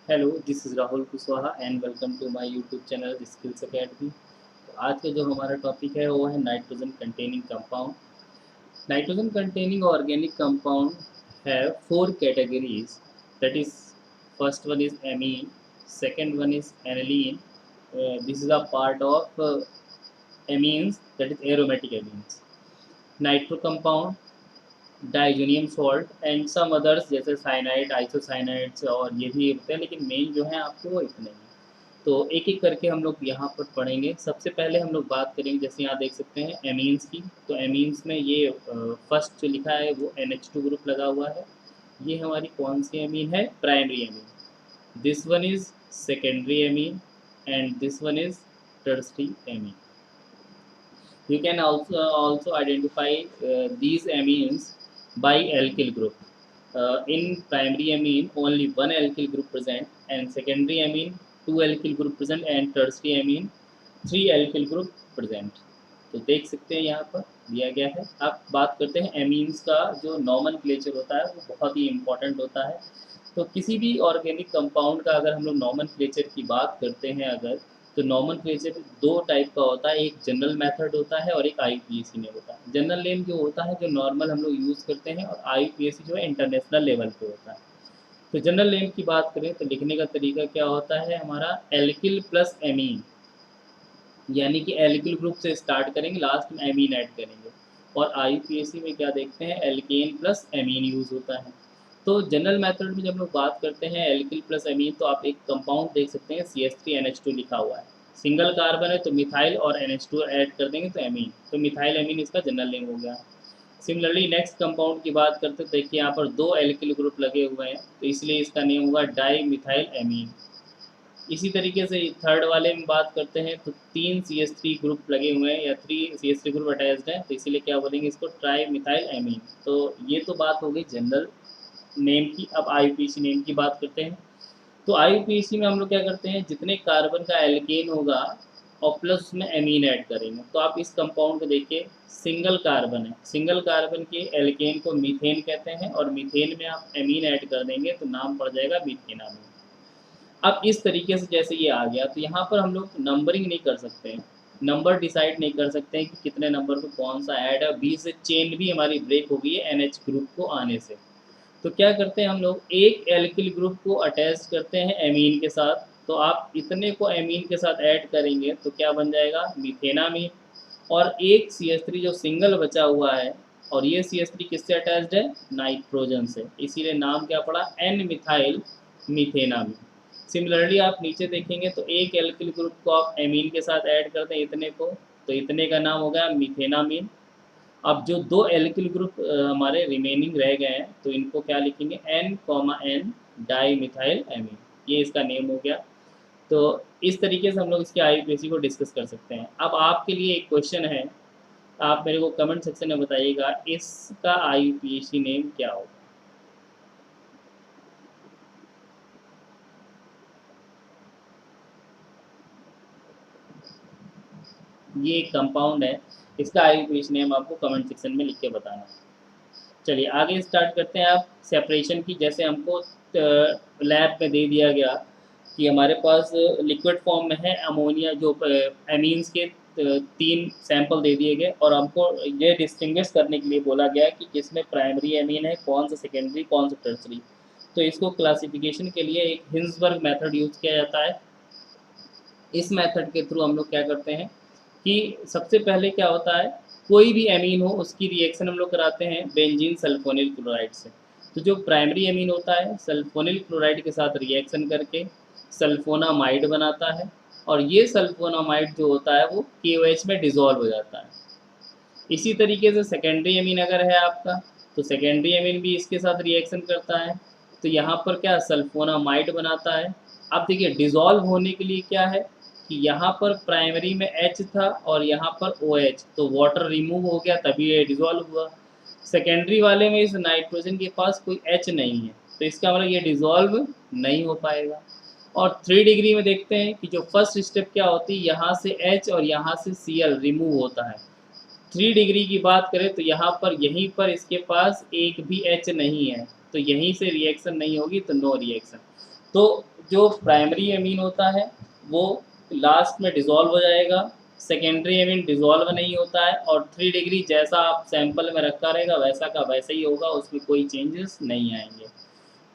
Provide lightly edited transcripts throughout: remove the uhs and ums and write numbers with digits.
Hello, this is Rahul Kushwaha and welcome to my YouTube channel skills academy. तो आज का जो हमारा टॉपिक है वो है nitrogen containing compound. Nitrogen containing organic compound have four categories, that is first one is amine, second one is aniline. This is a part of amines, that is aromatic amines. Nitro compound, diazonium salt and some others जैसे cyanide, isocyanides और ये भी होते हैं, लेकिन main जो है आपके वो इतने ही। तो एक एक करके हम लोग यहाँ पर पढ़ेंगे। सबसे पहले हम लोग बात करेंगे, जैसे यहाँ देख सकते हैं एमीन्स की। तो एमीन्स में ये फर्स्ट जो लिखा है वो NH2 ग्रुप लगा हुआ है। ये हमारी कौन सी एमीन है? Primary amine. This one is secondary amine and this one is tertiary amine. You can also identify these amines by alkyl group. In primary amine, only one alkyl group present, and secondary amine two alkyl group present, and tertiary amine three alkyl group present. तो देख सकते हैं यहाँ पर दिया गया है। अब बात करते हैं एमीन्स का। जो नॉमनक्लेचर होता है वो बहुत ही इम्पोर्टेंट होता है। तो किसी भी ऑर्गेनिक कंपाउंड का अगर हम लोग नॉमनक्लेचर की बात करते हैं अगर, तो नॉमनक्लेचर दो टाइप का होता है, एक जनरल मेथड होता है और एक IUPAC नेम होता है। जनरल नेम जो होता है जो नॉर्मल हम लोग यूज़ करते हैं, और IUPAC जो है इंटरनेशनल लेवल पे होता है। तो जनरल नेम की बात करें तो लिखने का तरीका क्या होता है हमारा? एल्किल प्लस एमीन, यानी कि एल्किल ग्रुप से स्टार्ट करेंगे, लास्ट में एमीन ऐड करेंगे। और IUPAC में क्या देखते हैं? एल्केन प्लस एमीन यूज़ होता है। तो जनरल मेथड में जब लोग बात करते हैं एल्किल प्लस एमीन, तो आप एक कंपाउंड देख सकते हैं CH3NH2 लिखा हुआ है। सिंगल कार्बन है तो मिथाइल और NH2 ऐड कर देंगे तो एमीन, तो मिथाइल एमीन इसका जनरल नेम हो गया। सिमिलरली नेक्स्ट कंपाउंड की बात करते हैं, देखिए यहाँ पर दो एल्किल ग्रुप लगे हुए हैं तो इसलिए इसका नेम होगा डाई मिथाइल एमीन। इसी तरीके से थर्ड वाले में बात करते हैं तो तीन CH3 ग्रुप लगे हुए हैं या 3 CH3 ग्रुप अटैच्ड हैं, तो इसीलिए क्या बोलेंगे इसको? Tri methyl amine. तो ये तो बात हो गई जनरल नेम की। अब IUPAC नेम की बात करते हैं। तो IUPAC में हम लोग क्या करते हैं, जितने कार्बन का एल्केन होगा और प्लस उसमें एमीन ऐड करेंगे। तो आप इस कंपाउंड को देखिए, सिंगल कार्बन है, सिंगल कार्बन के एल्केन को मीथेन कहते हैं, और मीथेन में आप एमीन ऐड कर देंगे तो नाम पड़ जाएगा मीथेनामीन। अब इस तरीके से जैसे ये आ गया, तो यहाँ पर हम लोग नंबरिंग नहीं कर सकते हैं, नंबर डिसाइड नहीं कर सकते हैं कि कितने नंबर को कौन सा ऐड है। बीच से चेन भी हमारी ब्रेक हो गई है NH ग्रुप को आने से। तो क्या करते हैं हम लोग, एक एल्किल ग्रुप को अटैच करते हैं एमीन के साथ। तो आप इतने को एमीन के साथ ऐड करेंगे तो क्या बन जाएगा? मीथेनामीन। और एक CH3 जो सिंगल बचा हुआ है, और ये CH3 किससे अटैच्ड है? नाइट्रोजन से, इसीलिए नाम क्या पड़ा? N methyl मीथेनामीन। सिमिलरली आप नीचे देखेंगे तो एक एल्किल ग्रुप को आप एमीन के साथ ऐड करते हैं इतने को, तो इतने का नाम हो गया मीथेनामीन। अब जो दो एल्किल ग्रुप हमारे रिमेनिंग रह गए हैं तो इनको क्या लिखेंगे? N, डाई मिथाइल एमीन, ये इसका नेम हो गया। तो इस तरीके से हम लोग इसके IUPAC को डिस्कस कर सकते हैं। अब आपके लिए एक क्वेश्चन है, आप मेरे को कमेंट सेक्शन में बताइएगा इसका IUPAC नेम क्या होगा। ये एक कंपाउंड है, इसका IUPAC नेम आपको कमेंट सेक्शन में लिख के बताना है। चलिए आगे स्टार्ट करते हैं। आप सेपरेशन की, जैसे हमको लैब में दे दिया गया कि हमारे पास लिक्विड फॉर्म में है अमोनिया, जो एमीन्स के तीन सैंपल दे दिए गए, और हमको ये डिस्टिंग्विश करने के लिए बोला गया कि किसमें प्राइमरी एमीन है, कौन सा सेकेंडरी, कौन सा टर्सरी। तो इसको क्लासिफिकेशन के लिए एक हिंसबर्ग मेथड यूज़ किया जाता है। इस मेथड के थ्रू हम लोग क्या करते हैं कि सबसे पहले क्या होता है, कोई भी एमीन हो उसकी रिएक्शन हम लोग कराते हैं बेंजीन सल्फोनिल क्लोराइड से। तो जो प्राइमरी एमीन होता है सल्फोनिल क्लोराइड के साथ रिएक्शन करके सल्फोनामाइड बनाता है, और ये सल्फोनामाइड जो होता है वो KOH में डिज़ोल्व हो जाता है। इसी तरीके से सेकेंडरी एमीन अगर है आपका, तो सेकेंडरी एमीन भी इसके साथ रिएक्शन करता है, तो यहाँ पर क्या सल्फोनामाइड बनाता है। अब देखिए डिज़ोल्व होने के लिए क्या है कि यहाँ पर प्राइमरी में H था और यहाँ पर OH, तो वाटर रिमूव हो गया तभी ये डिज़ोल्व हुआ। सेकेंडरी वाले में इस नाइट्रोजन के पास कोई H नहीं है, तो इसका मतलब ये डिज़ोल्व नहीं हो पाएगा। और 3 डिग्री में देखते हैं कि जो फर्स्ट स्टेप क्या होती है, यहाँ से H और यहाँ से Cl रिमूव होता है। 3 डिग्री की बात करें तो यहाँ पर यहीं पर इसके पास एक भी H नहीं है, तो यहीं से रिएक्शन नहीं होगी, तो नो रिएक्शन। तो जो प्राइमरी एमीन होता है वो लास्ट में डिज़ोल्व हो जाएगा, सेकेंडरी एमीन डिज़ोल्व नहीं होता है, और 3 डिग्री जैसा आप सैंपल में रखा रहेगा वैसा का वैसा ही होगा, उसमें कोई चेंजेस नहीं आएंगे।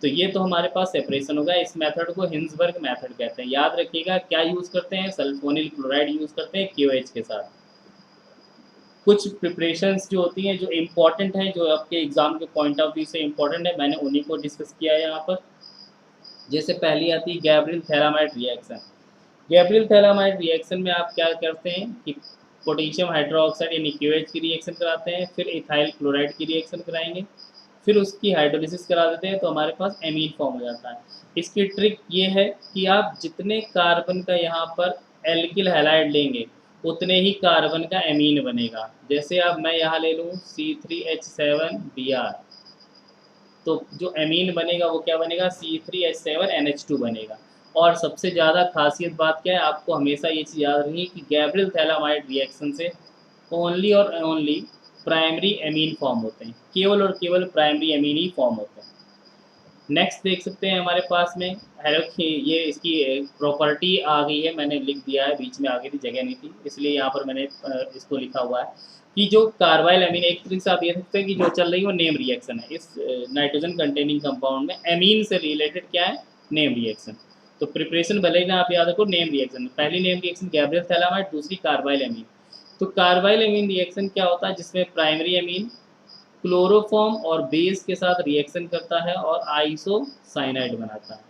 तो ये तो हमारे पास सेपरेशन होगा। इस मेथड को हिंसबर्ग मेथड कहते हैं। याद रखिएगा क्या यूज़ करते हैं, सल्फोनिल क्लोराइड यूज़ करते हैं KOH के साथ। कुछ प्रिपरेशंस जो होती हैं जो इम्पॉर्टेंट हैं, जो आपके एग्जाम के पॉइंट ऑफ व्यू से इम्पॉर्टेंट है, मैंने उन्हीं को डिस्कस किया है यहाँ पर। जैसे पहली आती है Gabriel phthalimide reaction. Gabriel phthalimide reaction में आप क्या करते हैं कि पोटेशियम हाइड्रोक्साइड यानी KOH की रिएक्शन कराते हैं, फिर इथाइल क्लोराइड की रिएक्शन कराएंगे, फिर उसकी हाइड्रोलिसिस करा देते हैं, तो हमारे पास एमीन फॉर्म हो जाता है। इसकी ट्रिक ये है कि आप जितने कार्बन का यहाँ पर एल्किल हैलाइड लेंगे उतने ही कार्बन का एमीन बनेगा। जैसे अब मैं यहाँ ले लूँ C3H7Br, तो जो एमीन बनेगा वो क्या बनेगा, C3H7NH2 बनेगा। और सबसे ज़्यादा खासियत बात क्या है, आपको हमेशा ये चीज़ याद रखनी कि गैब्रियल थैलामाइड रिएक्शन से ओनली और ओनली प्राइमरी एमीन फॉर्म होते हैं, केवल और केवल प्राइमरी एमीन ही फॉर्म होते हैं। नेक्स्ट देख सकते हैं हमारे पास में ये इसकी प्रॉपर्टी आ गई है, मैंने लिख दिया है, बीच में आ गई थी, जगह नहीं थी इसलिए यहाँ पर मैंने इसको लिखा हुआ है कि जो कार्बाइल एमीन, एक तरीके से आप ये सकते हैं कि जो चल रही है वो नेम रिएक्शन है। इस नाइट्रोजन कंटेनिंग कंपाउंड में एमीन से रिलेटेड क्या है, नेम रिएक्शन। तो प्रिपरेशन भले ही ना आप याद रखो, नेम रिएक्शन, पहली नेम रिएक्शन गैब्रियल थैलामाइड, दूसरी कार्बाइल एमीन। तो कार्बाइल एमीन रिएक्शन क्या होता है, जिसमें प्राइमरी एमीन क्लोरोफॉर्म और बेस के साथ रिएक्शन करता है और आइसोसाइनाइड बनाता है।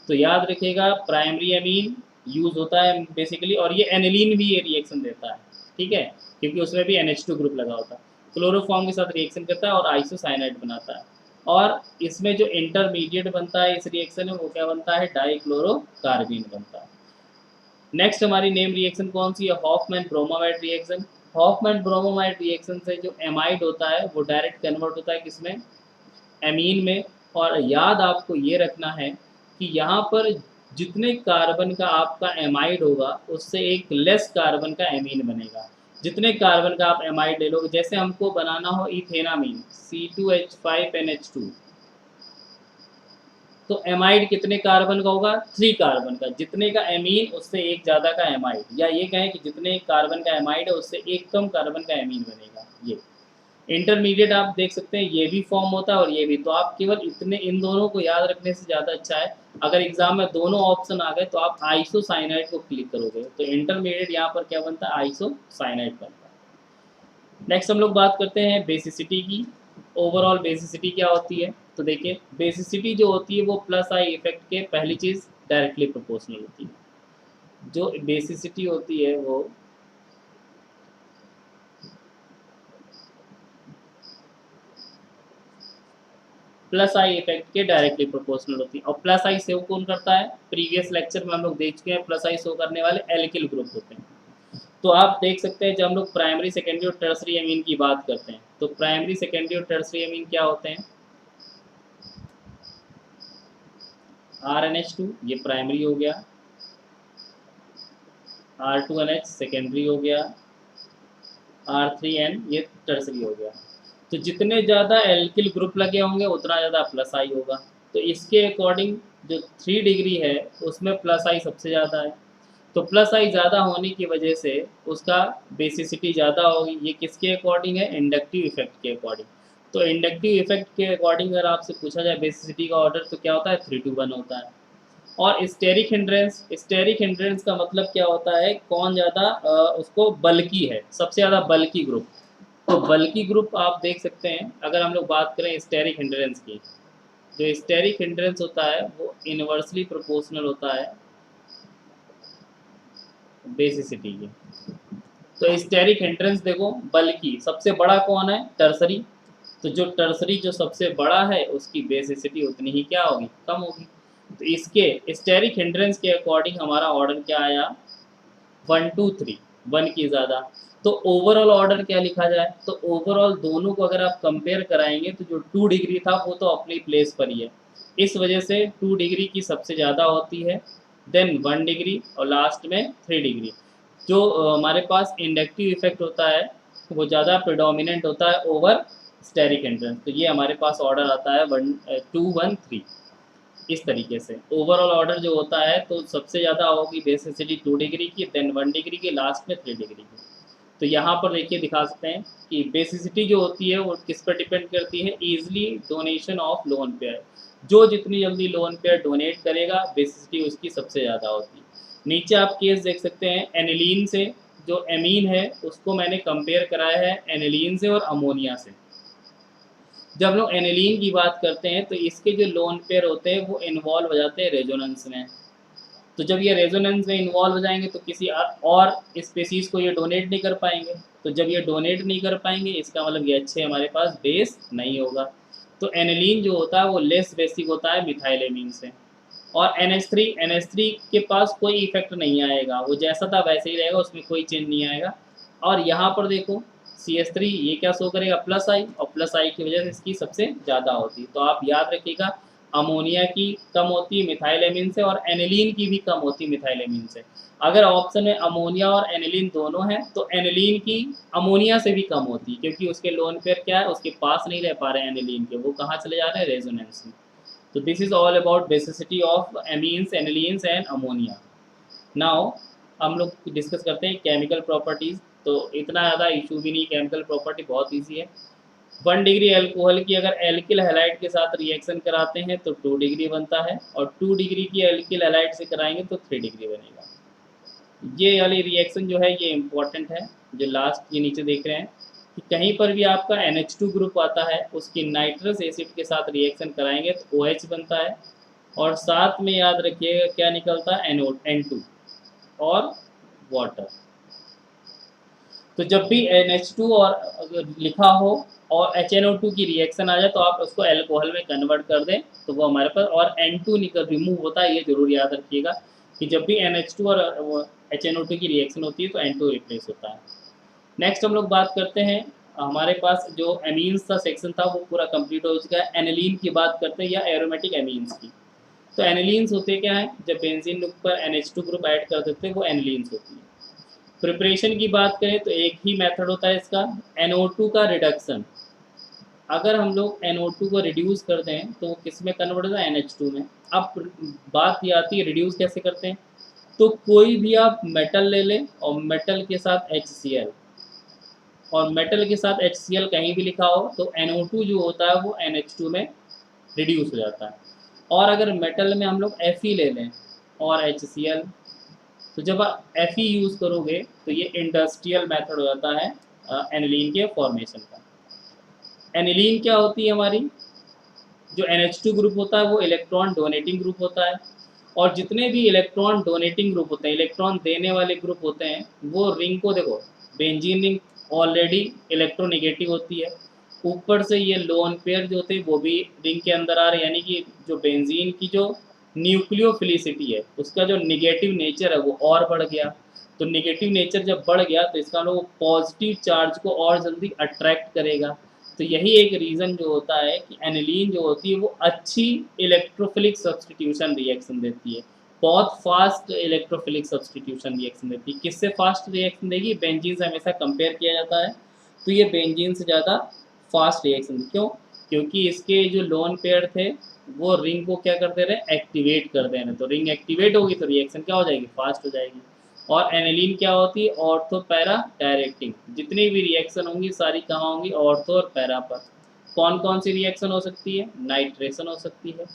तो याद रखिएगा प्राइमरी एमीन यूज होता है बेसिकली, और ये एनिलीन भी ये रिएक्शन देता है, ठीक है, क्योंकि उसमें भी NH2 ग्रुप लगा होता है। क्लोरोफॉर्म के साथ रिएक्शन करता है और आइसोसाइनाइड बनाता है। और इसमें जो इंटरमीडिएट बनता है इस रिएक्शन में वो क्या बनता है, डाइक्लोरोकार्बीन बनता है। नेक्स्ट हमारी नेम रिएक्शन कौन सी है, Hofmann bromamide reaction. Hofmann bromamide reaction से जो एमाइड होता है वो डायरेक्ट कन्वर्ट होता है किसमें, एमीन में। और याद आपको ये रखना है कि यहाँ पर जितने कार्बन का आपका एमाइड होगा उससे एक लेस कार्बन का एमीन बनेगा। जितने कार्बन का आप एमाइड ले लोगे, जैसे हमको बनाना हो इथेनामीन C2H5NH2, तो एमाइड कितने कार्बन का होगा, 3 कार्बन का। जितने का एमीन उससे एक ज़्यादा का एमाइड, या ये कहें कि जितने कार्बन का एमाइड है उससे एक कम कार्बन का एमीन बनेगा। ये इंटरमीडिएट आप देख सकते हैं, ये भी फॉर्म होता है और ये भी। तो आप केवल इतने, इन दोनों को याद रखने से ज़्यादा अच्छा है, अगर एग्जाम में दोनों ऑप्शन आ गए तो आप आइसोसाइनाइड को क्लिक करोगे, तो इंटरमीडिएट यहाँ पर क्या बनता है, आइसोसाइनाइड बनता है। नेक्स्ट हम लोग बात करते हैं बेसिसिटी की। ओवरऑल बेसिसिटी क्या होती है, तो देखिए बेसिसिटी जो होती है वो प्लस आई इफेक्ट के, पहली चीज़ डायरेक्टली प्रोपोर्शनल होती है। जो बेसिसिटी होती है वो प्लस आई इफेक्ट के डायरेक्टली प्रोपोर्शनल होती है। और प्लस आई शो कौन करता है, प्रीवियस लेक्चर में हम लोग देख चुके हैं, प्लस आई शो करने वाले एल्किल ग्रुप होते हैं। तो आप देख सकते हैं जब हम लोग प्राइमरी सेकेंडरी और टर्सरी एमीन की बात करते हैं, तो प्राइमरी सेकेंडरी और टर्सरी एमीन क्या होते हैं, RNH2 ये प्राइमरी हो गया, R2NH सेकेंडरी हो गया, R3N ये टर्सरी हो गया। तो जितने ज़्यादा एल्किल ग्रुप लगे होंगे उतना ज़्यादा प्लस आई होगा। तो इसके अकॉर्डिंग जो 3 डिग्री है उसमें प्लस आई सबसे ज़्यादा है। तो प्लस आई ज़्यादा होने की वजह से उसका बेसिसिटी ज़्यादा होगी। ये किसके अकॉर्डिंग है, इंडक्टिव इफेक्ट के अकॉर्डिंग। तो इंडक्टिव इफेक्ट के अकॉर्डिंग अगर आपसे पूछा जाए बेसिसिटी का ऑर्डर, तो क्या होता है, 3:1 होता है। और स्टेरिक हिंड्रेंस का मतलब क्या होता है, कौन ज़्यादा उसको बल्कि है, सबसे ज़्यादा बल्कि ग्रुप। तो बल्कि ग्रुप आप देख सकते हैं, अगर हम लोग बात करें स्टेरिक हिंड्रेंस की, जो स्टेरिक हिंड्रेंस होता है वो इनवर्सली प्रोपोर्शनल होता है बेसिसिटी के। तो स्टेरिक हिंड्रेंस देखो, बल्कि सबसे बड़ा कौन है, टर्सरी। तो जो टर्सरी जो सबसे बड़ा है उसकी बेसिसिटी उतनी ही क्या होगी, कम होगी। तो इसके स्टेरिक हिंड्रेंस के अकॉर्डिंग हमारा ऑर्डर क्या आया, 1 2 3, 1 की ज़्यादा। तो ओवरऑल ऑर्डर क्या लिखा जाए, तो ओवरऑल दोनों को अगर आप कंपेयर कराएंगे तो जो 2 डिग्री था वो तो अपनी प्लेस पर ही है, इस वजह से 2 डिग्री की सबसे ज़्यादा होती है, देन 1 डिग्री और लास्ट में 3 डिग्री। जो हमारे पास इंडक्टिव इफेक्ट होता है वो ज़्यादा प्रिडोमिनेंट होता है ओवर स्टेरिक एंट्रेंस। तो ये हमारे पास ऑर्डर आता है 1 2 1 3। इस तरीके से ओवरऑल ऑर्डर जो होता है तो सबसे ज़्यादा होगी बेसिसिटी 2 डिग्री की, देन 1 डिग्री की, लास्ट में 3 डिग्री की। तो यहाँ पर देखिए दिखा सकते हैं कि बेसिसिटी जो होती है वो किस पर डिपेंड करती है, easily donation of lone pair. जो जितनी जल्दी लोन पेयर डोनेट करेगा बेसिसिटी उसकी सबसे ज़्यादा होती है। नीचे आप केस देख सकते हैं एनिलीन से, जो एमीन है उसको मैंने कंपेयर कराया है एनिलीन से और अमोनिया से। जब लोग एनिलीन की बात करते हैं तो इसके जो लोन पेयर होते हैं वो इन्वॉल्व हो जाते हैं रेजोनेंस में। तो जब ये रेजोनेंस में इन्वॉल्व हो जाएंगे तो किसी और स्पेसीज को ये डोनेट नहीं कर पाएंगे। तो जब ये डोनेट नहीं कर पाएंगे इसका मतलब ये अच्छे हमारे पास बेस नहीं होगा। तो एनिलीन जो होता है वो लेस बेसिक होता है मिथाइलेमीन से। और NH3 के पास कोई इफेक्ट नहीं आएगा, वो जैसा था वैसे ही रहेगा, उसमें कोई चेंज नहीं आएगा। और यहाँ पर देखो CH3 ये क्या शो करेगा, प्लस आई, और प्लस आई की वजह से इसकी सबसे ज़्यादा होती है। तो आप याद रखिएगा अमोनिया की कम होती है मिथाइलेमीन से और एनिलीन की भी कम होती है मिथाइलेमीन से। अगर ऑप्शन में अमोनिया और एनिलीन दोनों हैं तो एनिलीन की अमोनिया से भी कम होती है, क्योंकि उसके लोन पेयर क्या है, उसके पास नहीं रह पा रहे हैं एनिलीन के, वो कहाँ चले जा रहे हैं, रेजोनेंस में। So this is all about basicity of amines, anilines and ammonia. Now हम लोग डिस्कस करते हैं केमिकल प्रॉपर्टीज़। तो इतना ज़्यादा इशू भी नहीं, केमिकल प्रॉपर्टी बहुत इजी है। 1 डिग्री एल्कोहल की अगर एल्किल हैलाइड के साथ रिएक्शन कराते हैं तो 2 डिग्री बनता है, और 2 डिग्री की एल्किल हैलाइड से कराएंगे तो 3 डिग्री बनेगा। ये वाली रिएक्शन जो है ये इम्पॉर्टेंट है, जो लास्ट ये नीचे देख रहे हैं कि कहीं पर भी आपका NH2 ग्रुप आता है उसकी नाइट्रस एसिड के साथ रिएक्शन कराएंगे तो OH बनता है, और साथ में याद रखिएगा क्या निकलता है, N2 और वाटर। तो जब भी NH2 और अगर लिखा हो और HNO2 की रिएक्शन आ जाए तो आप उसको एल्कोहल में कन्वर्ट कर दें तो वो हमारे पास, और N2 निकल रिमूव होता है, ये जरूर याद रखिएगा कि जब भी NH2 और HNO2 की रिएक्शन होती है तो N2 रिप्लेस होता है। नेक्स्ट हम लोग बात करते हैं, हमारे पास जो एमीन्स का सेक्शन था वो पूरा कंप्लीट हो चुका है। एनिलीन की बात करते हैं या एरोमेटिक एमीन्स की। तो एनिलीन्स होते क्या हैं, जब बेंजीन पर NH2 ग्रुप ऐड कर देते हैं वो एनिलीन्स होती है। प्रिपरेशन की बात करें तो एक ही मेथड होता है इसका, NO2 का रिडक्शन। अगर हम लोग NO2 को रिड्यूस कर दें तो वो किस में कन्वर्ट होता है, NH2 में। अब बात ये आती है रिड्यूस कैसे करते हैं, तो कोई भी आप मेटल ले लें और मेटल के साथ HCl, और मेटल के साथ HCl कहीं भी लिखा हो तो NO2 जो होता है वो NH2 में रिड्यूस हो जाता है। और अगर मेटल में हम लोग Fe ले लें और HCl, तो जब आप Fe यूज़ करोगे तो ये इंडस्ट्रियल मेथड हो जाता है एनिलीन के फॉर्मेशन का। एनिलीन क्या होती है हमारी, जो NH2 ग्रुप होता है वो इलेक्ट्रॉन डोनेटिंग ग्रुप होता है, और जितने भी इलेक्ट्रॉन डोनेटिंग ग्रुप होते हैं, इलेक्ट्रॉन देने वाले ग्रुप होते हैं, वो रिंग को देखो, बेंजीन रिंग ऑलरेडी इलेक्ट्रोनेगेटिव होती है, ऊपर से ये लोन पेयर जो होते हैं वो भी रिंग के अंदर आ रहे हैं, यानी कि जो बेंजीन की जो न्यूक्लियोफिलिसिटी है उसका जो निगेटिव नेचर है वो और बढ़ गया। तो निगेटिव नेचर जब बढ़ गया तो इसका मतलब वो पॉजिटिव चार्ज को और जल्दी अट्रैक्ट करेगा। तो यही एक रीज़न जो होता है कि एनिलीन जो होती है वो अच्छी इलेक्ट्रोफिलिक सब्सटीट्यूशन रिएक्शन देती है, बहुत फास्ट इलेक्ट्रोफिलिक सब्सटीट्यूशन रिएक्शन देती है। किससे फास्ट रिएक्शन देगी, बेंजीन से हमेशा कंपेयर किया जाता है, तो ये बेंजीन से ज़्यादा फास्ट रिएक्शन। क्यों, क्योंकि इसके जो लोन पेयर थे वो रिंग को क्या करते रहे, एक्टिवेट कर दे रहे, तो रिंग एक्टिवेट होगी तो रिएक्शन क्या हो जाएगी, फास्ट हो जाएगी। और एनिलीन क्या होती है, ऑर्थो पैरा डायरेक्टिंग। जितनी भी रिएक्शन होंगी सारी कहाँ होंगी, ऑर्थो और पैरा पर। कौन कौन सी रिएक्शन हो सकती है, नाइट्रेशन हो सकती है,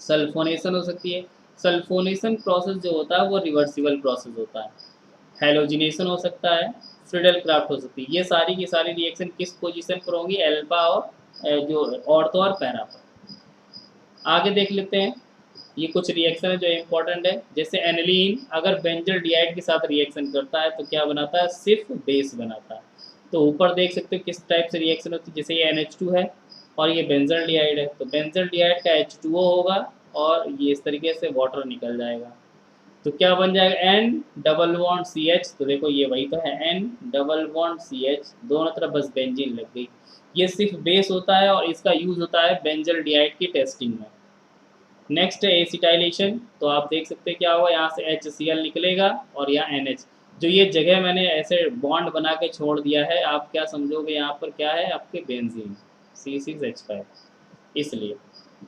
सल्फोनेशन हो सकती है। सल्फोनेशन प्रोसेस जो होता है वो रिवर्सिबल प्रोसेस होता है। हेलोजिनेशन हो सकता है, फ्रिडल क्राफ्ट हो सकती है। ये सारी की सारी रिएक्शन किस पोजीशन पर होंगी, एल्फा और जो ऑर्थो और पैरा पर। आगे देख लेते हैं, ये कुछ रिएक्शन है जो इम्पोर्टेंट है। जैसे एनिलीन अगर बेंजल डिहाइड के साथ रिएक्शन करता है तो क्या बनाता है, सिर्फ बेस बनाता है। तो ऊपर देख सकते हो किस टाइप से रिएक्शन होती है, जैसे ये NH2 है और ये बेंजल डिहाइड है, तो बेंजल डिहाइड का H2O होगा और ये इस तरीके से वाटर निकल जाएगा। तो क्या बन जाएगा, N डबल बॉन्ड CH। तो देखो ये वही तो है, N डबल बॉन्ड CH, दोनों तरफ बस बेंजीन लग गई। ये सिर्फ बेस होता है और इसका यूज होता है बेंजल डिहाइड की टेस्टिंग में। नेक्स्ट है एसिटाइलेशन। तो आप देख सकते हैं क्या हुआ, यहाँ से HCl निकलेगा और यहाँ NH। जो ये जगह मैंने ऐसे बॉन्ड बना के छोड़ दिया है, आप क्या समझोगे यहाँ पर क्या है, आपके बेंजीन C6H5, इसलिए।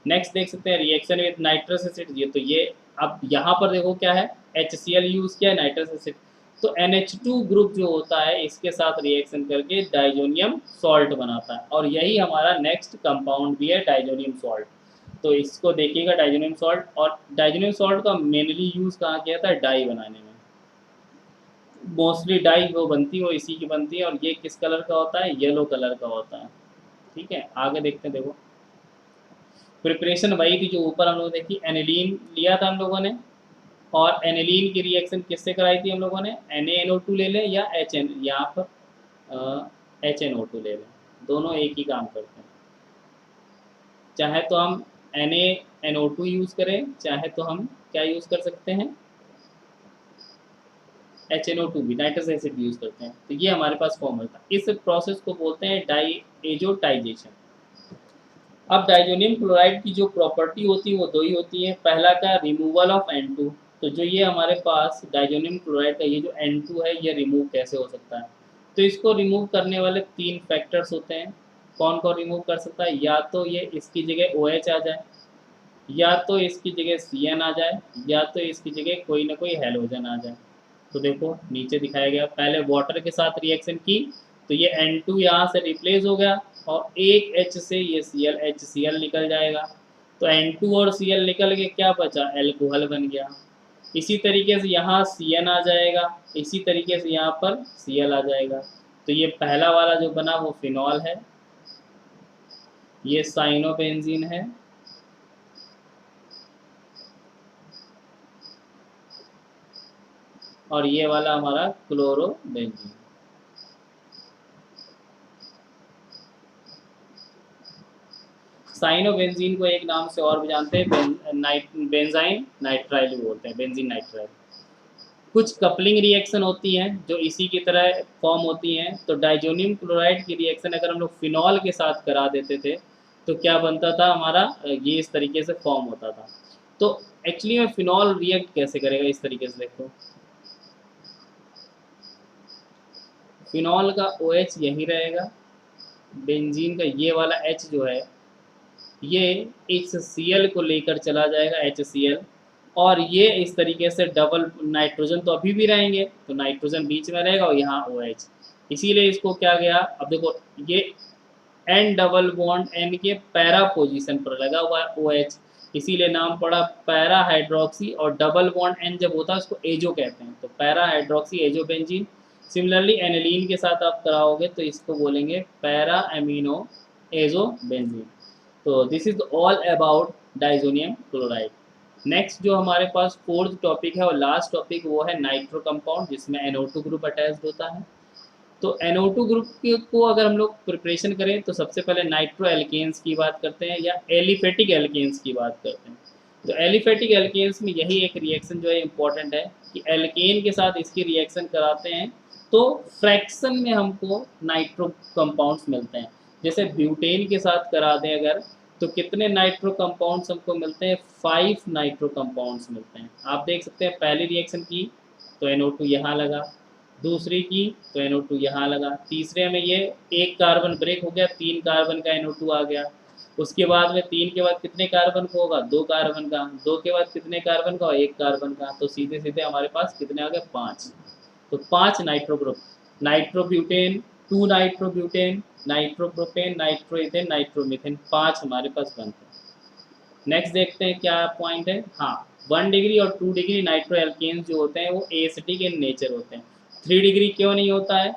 नेक्स्ट देख सकते हैं रिएक्शन विद नाइट्रस एसिड, ये तो ये अब यहाँ पर देखो क्या है, HCl यूज किया है, नाइट्रस एसिड, तो NH2 ग्रुप जो होता है इसके साथ रिएक्शन करके डाइजोनियम सॉल्ट बनाता है, और यही हमारा नेक्स्ट कंपाउंड भी है डाइजोनियम सॉल्ट। तो इसको देखिएगा डाइजोनियम सॉल्ट, और डाइजोनियम सॉल्ट का मेनली यूज कहाँ किया था, डाई बनाने में। मोस्टली डाई वो बनती है वो इसी की बनती है, और ये किस कलर का होता है, येलो कलर का होता है। ठीक है, आगे देखते हैं, देखो प्रिपरेशन वही थी जो ऊपर हम लोग देखी, एनिलीन लिया था हम लोगों ने, और एनिलीन की रिएक्शन किससे कराई थी हम लोगों ने, NaNO2 ले लें या HN, यहाँ पर HNO2 ले लें, दोनों एक ही काम करते हैं। चाहे तो हम NaNO2 यूज़ करें, चाहे तो हम क्या यूज़ कर सकते हैं, HNO2 भी, नाइट्रस एसिड यूज़ करते हैं। तो ये हमारे पास फॉर्मूला था, इस प्रोसेस को बोलते हैं डाईएजोटाइजेशन। अब डाइजोनियम क्लोराइड की जो प्रॉपर्टी होती है वो दो ही होती है, पहला का रिमूवल ऑफ N2, तो जो ये हमारे पास डाइजोनियम क्लोराइड का ये जो N2 है ये रिमूव कैसे हो सकता है, तो इसको रिमूव करने वाले तीन फैक्टर्स होते हैं। कौन कौन रिमूव कर सकता है, या तो ये इसकी जगह OH आ जाए, या तो इसकी जगह CN आ जाए, या तो इसकी जगह कोई ना कोई हेलोजन आ जाए। तो देखो नीचे दिखाया गया, पहले वाटर के साथ रिएक्शन की तो ये N2 यहाँ से रिप्लेस हो गया, और एक H से ये Cl HCl निकल जाएगा, तो N2 और Cl निकल के क्या बचा, एल्कोहल बन गया। इसी तरीके से यहाँ CN आ जाएगा, इसी तरीके से यहाँ पर Cl आ जाएगा, तो ये पहला वाला जो बना वो फिनॉल है, ये साइनोबेंजीन है, और ये वाला हमारा क्लोरोबेंजीन। साइनोबेंजीन को एक नाम से और भी जानते हैं, बेंजाइन नाइट्राइल बोलते हैं, बेंजीन नाइट्राइल। कुछ कपलिंग रिएक्शन होती हैं जो इसी की तरह फॉर्म होती हैं, तो डाइजोनियम क्लोराइड की रिएक्शन अगर हम लोग फिनॉल के साथ करा देते थे तो क्या बनता था हमारा, ये इस तरीके से फॉर्म होता था। तो एक्चुअली में फिनॉल रिएक्ट कैसे करेगा, इस तरीके से देखो, फिनॉल का OH यही रहेगा, बेंजीन का ये वाला H जो है ये इस Cl को लेकर चला जाएगा, HCl, और ये इस तरीके से डबल नाइट्रोजन तो अभी भी रहेंगे, तो नाइट्रोजन बीच में रहेगा और यहाँ OH, इसीलिए इसको क्या गया, अब देखो ये N डबल बॉन्ड N के पैरा पोजीशन पर लगा हुआ है OH, इसीलिए नाम पड़ा पैरा हाइड्रोक्सी, और डबल बॉन्ड N जब होता है उसको एजो कहते हैं, तो para hydroxy azo benzene. Similarly aniline के साथ आप कराओगे तो इसको बोलेंगे पैरा एमिनो एजो बेंजीन। तो this is all about diazonium chloride. Next जो हमारे पास फोर्थ टॉपिक है और लास्ट टॉपिक वो है नाइट्रो कंपाउंड, जिसमें NO2 ग्रुप अटैच्ड होता है। तो NO2 ग्रुप को अगर हम लोग प्रिपरेशन करें तो सबसे पहले नाइट्रो एल्केन्स की बात करते हैं या एलिफेटिक एल्केन्स की बात करते हैं। तो एलिफेटिक एल्केन्स में यही एक रिएक्शन जो है इंपॉर्टेंट है कि एल्केन के साथ इसकी रिएक्शन कराते हैं तो फ्रैक्शन में हमको नाइट्रो कंपाउंड्स मिलते हैं। जैसे ब्यूटेन के साथ करा दें अगर, तो कितने नाइट्रो कंपाउंड्स हमको मिलते हैं, 5 नाइट्रो कंपाउंड्स मिलते हैं। आप देख सकते हैं पहली रिएक्शन की तो NO2 यहाँ लगा, दूसरी की तो NO2 यहाँ लगा, तीसरे में ये एक कार्बन ब्रेक हो गया, 3 कार्बन का NO2 आ गया। उसके बाद में 3 के बाद कितने कार्बन का होगा, 2 कार्बन का, 2 के बाद कितने कार्बन का, 1 कार्बन का, तो सीधे सीधे हमारे पास कितने आ गए, 5। तो 5 nitro group, नाइट्रोब्यूटेन, 2 नाइट्रोब्यूटेन, nitropropane, nitroethane, nitromethane, 5 हमारे पास बनते हैं। नेक्स्ट देखते हैं क्या पॉइंट है, हाँ 1 डिग्री और 2 डिग्री नाइट्रो एल्केन्स जो होते हैं वो एसिडिक इन नेचर होते हैं। 3 डिग्री क्यों नहीं होता है,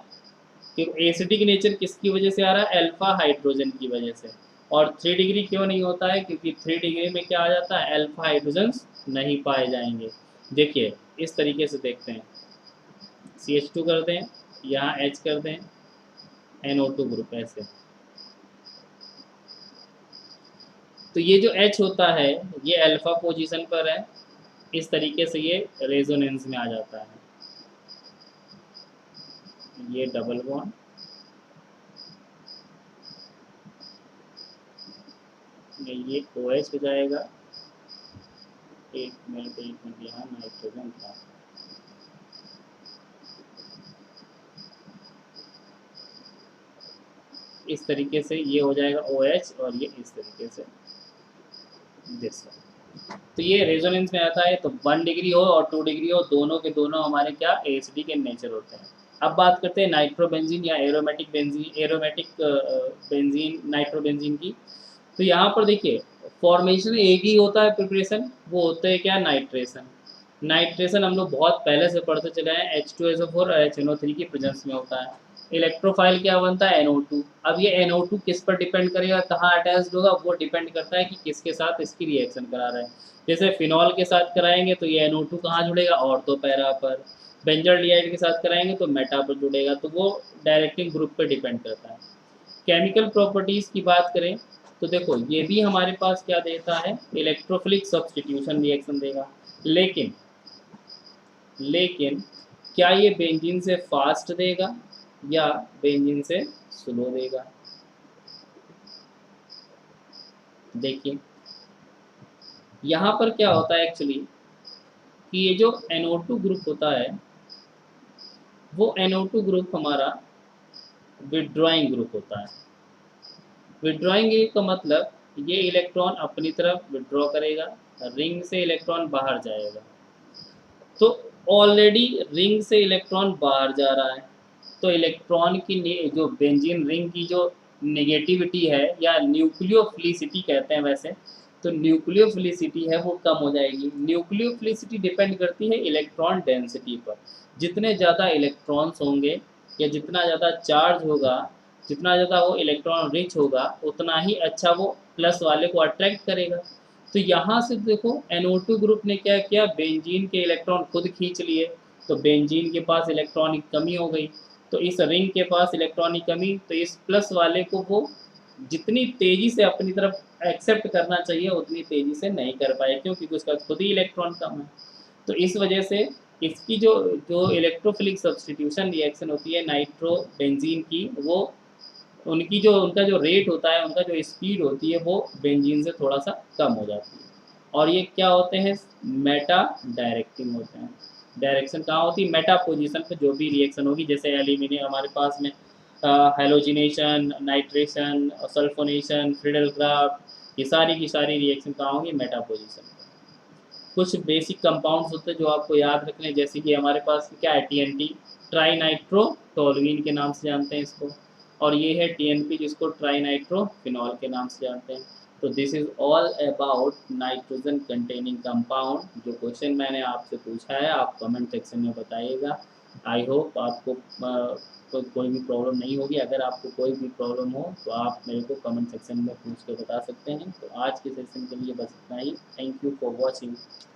क्योंकि एसिडिक नेचर किसकी वजह से आ रहा है, अल्फा हाइड्रोजन की वजह से। और 3 डिग्री क्यों नहीं होता है, क्योंकि 3 डिग्री में क्या आ जाता है, अल्फा हाइड्रोजन नहीं पाए जाएंगे। देखिए इस तरीके से देखते हैं, CH2 कर दें, यहाँ H कर दें, NO2 ग्रुप ऐसे, तो ये जो H होता है ये अल्फा पोजीशन पर है, इस तरीके से ये रेजोनेंस में आ जाता है, ये डबल बॉन्ड, ये OH हो जाएगा, एक मिनट यहाँ नाइट्रोजन था, इस तरीके से ये हो जाएगा OH, और ये इस तरीके से दिस। तो ये रेजोनेंस में आता है, तो 1 डिग्री हो और 2 डिग्री हो, दोनों के दोनों हमारे क्या एसिडी के नेचर होते हैं। अब बात करते हैं नाइट्रोबेंजीन या एरोमेटिक बेंजीन, बेंजीन नाइट्रोबेंजीन की। तो यहाँ पर देखिए फॉर्मेशन एक ही होता है प्रिपरेशन, वो होता है क्या नाइट्रेशन। नाइट्रेशन हम लोग बहुत पहले से पढ़ते चले हैं, H2SO4 और HNO3 की प्रेजेंस में होता है। इलेक्ट्रोफाइल क्या बनता है NO2। अब ये NO2 किस पर डिपेंड करेगा, कहाँ अटैच्ड होगा, वो डिपेंड करता है कि किसके साथ इसकी रिएक्शन करा रहा है। जैसे फिनॉल के साथ कराएंगे तो ये NO2 कहाँ जुड़ेगा, ऑर्थोपैरा पर। बेंजोल्डिहाइड के साथ कराएंगे तो मेटा पर जुड़ेगा, तो वो डायरेक्टिंग ग्रुप पर डिपेंड करता है। केमिकल प्रॉपर्टीज़ की बात करें तो देखो ये भी हमारे पास क्या देता है, इलेक्ट्रोफिलिक सब्सटीट्यूशन रिएक्शन देगा। लेकिन लेकिन क्या ये बेंजीन से फास्ट देगा या बेंजीन से स्लो देगा। देखिए यहाँ पर क्या होता है एक्चुअली कि ये जो NO2 ग्रुप होता है वो NO2 ग्रुप हमारा विड्रॉइंग ग्रुप होता है। विड्रॉइंग ग्रुप का मतलब ये इलेक्ट्रॉन अपनी तरफ विड्रॉ करेगा, रिंग से इलेक्ट्रॉन बाहर जाएगा। तो ऑलरेडी रिंग से इलेक्ट्रॉन बाहर जा रहा है, तो इलेक्ट्रॉन की जो बेंजीन रिंग की जो नेगेटिविटी है या न्यूक्लियोफिलिसिटी कहते हैं वैसे, तो न्यूक्लियोफिलिसिटी है वो कम हो जाएगी। न्यूक्लियोफिलिसिटी डिपेंड करती है इलेक्ट्रॉन डेंसिटी पर। जितने ज़्यादा इलेक्ट्रॉन्स होंगे या जितना ज़्यादा चार्ज होगा, जितना ज़्यादा वो इलेक्ट्रॉन रिच होगा, उतना ही अच्छा वो प्लस वाले को अट्रैक्ट करेगा। तो यहाँ से देखो NO2 ग्रुप ने क्या किया, बेंजीन के इलेक्ट्रॉन खुद खींच लिए, तो बेंजीन के पास इलेक्ट्रॉन की कमी हो गई। तो इस रिंग के पास इलेक्ट्रॉन की कमी, तो इस प्लस वाले को वो जितनी तेज़ी से अपनी तरफ एक्सेप्ट करना चाहिए उतनी तेज़ी से नहीं कर पाए, क्योंकि उसका खुद ही इलेक्ट्रॉन कम है। तो इस वजह से इसकी जो जो इलेक्ट्रोफिलिक सब्सटीट्यूशन रिएक्शन होती है नाइट्रो बेंजीन की, वो उनका जो रेट होता है, उनका जो स्पीड होती है, वो बेंजीन से थोड़ा सा कम हो जाती है। और ये क्या होते हैं, मेटा डायरेक्टिंग होते हैं। डायरेक्शन कहाँ होती है, मेटा पोजीशन पे जो भी रिएक्शन होगी, जैसे एल्यूमिनियम हमारे पास में halogenation, nitration, sulphonation, Friedel Crafts, ये सारी की सारी रिएक्शन कहाँ होंगी, मेटा पोजीशन। कुछ बेसिक कंपाउंड्स होते हैं जो आपको याद रखने, जैसे कि हमारे पास क्या है TNT, ट्राई नाइट्रो टोलुइन के नाम से जानते हैं इसको। और ये है TNP जिसको ट्राई नाइट्रो फिनॉल के नाम से जानते हैं। तो this is all about nitrogen containing compound. जो क्वेश्चन मैंने आपसे पूछा है आप कमेंट सेक्शन में बताइएगा। आई होप आपको कोई भी प्रॉब्लम नहीं होगी। अगर आपको कोई भी प्रॉब्लम हो तो आप मेरे को कमेंट सेक्शन में पूछ के बता सकते हैं। तो आज के सेशन के लिए बस इतना ही। Thank you for watching.